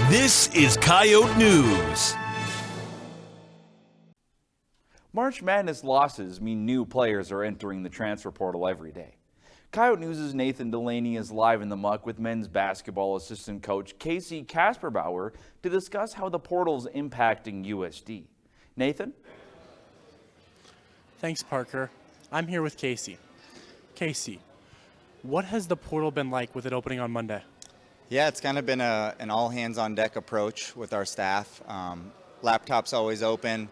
This is Coyote News. March Madness losses mean new players are entering the transfer portal every day. Coyote News' Nathan Delaney is live in the muck with men's basketball assistant coach Casey Kasperbauer to discuss how the portal's impacting USD. Nathan? Thanks, Parker. I'm here with Casey. Casey, what has the portal been like with it opening on Monday? Yeah, it's kind of been an all-hands-on-deck approach with our staff. Laptop's always open.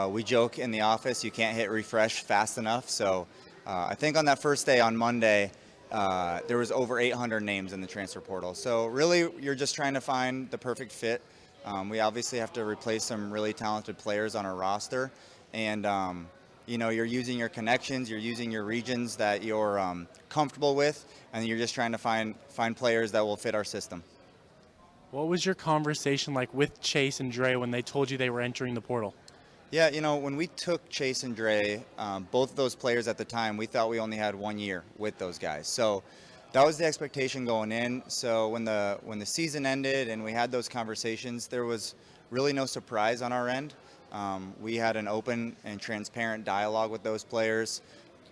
We joke in the office, you can't hit refresh fast enough. So I think on that first day on Monday, there was over 800 names in the transfer portal. So really, you're just trying to find the perfect fit. We obviously have to replace some really talented players on our roster. And you're using your connections, you're using your regions that you're comfortable with, and you're just trying to find players that will fit our system. What was your conversation like with Chase and Dre when they told you they were entering the portal? Yeah, when we took Chase and Dre, both of those players at the time, we thought we only had 1 year with those guys. So that was the expectation going in. So when the season ended and we had those conversations, there was really no surprise on our end. We had an open and transparent dialogue with those players,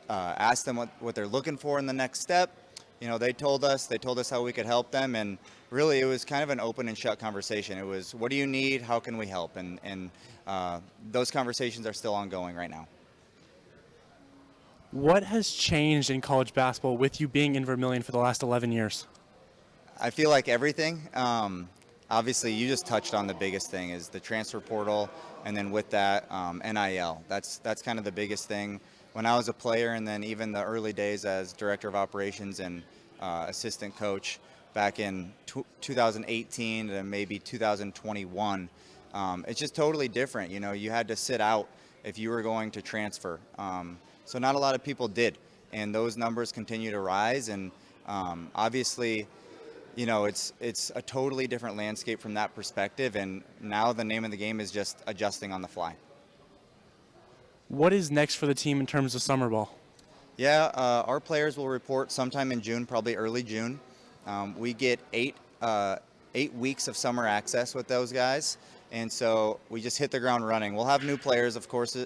asked them what they're looking for in the next step. They told us how we could help them, and really it was kind of an open and shut conversation. It was, what do you need? How can we help? And those conversations are still ongoing right now. What has changed in college basketball with you being in Vermilion for the last 11 years? I feel like everything. Obviously, you just touched on the biggest thing is the transfer portal, and then with that, NIL. That's kind of the biggest thing. When I was a player, and then even the early days as director of operations and assistant coach back in 2018 to maybe 2021, it's just totally different. You had to sit out if you were going to transfer. So not a lot of people did, and those numbers continue to rise. And obviously, it's a totally different landscape from that perspective, and now the name of the game is just adjusting on the fly. What is next for the team in terms of summer ball? Yeah, our players will report sometime in June, probably early June. We get eight weeks of summer access with those guys, and so we just hit the ground running. We'll have new players, of course,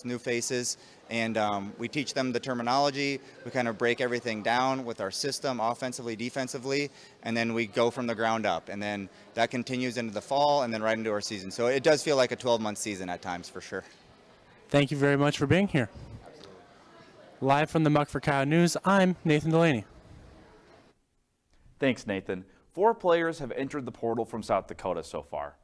new faces, and we teach them the terminology. We kind of break everything down with our system, offensively, defensively, and then we go from the ground up. And then that continues into the fall and then right into our season. So it does feel like a 12-month season at times, for sure. Thank you very much for being here. Live from the Muck for Coyote News, I'm Nathan Delaney. Thanks, Nathan. 4 players have entered the portal from South Dakota so far.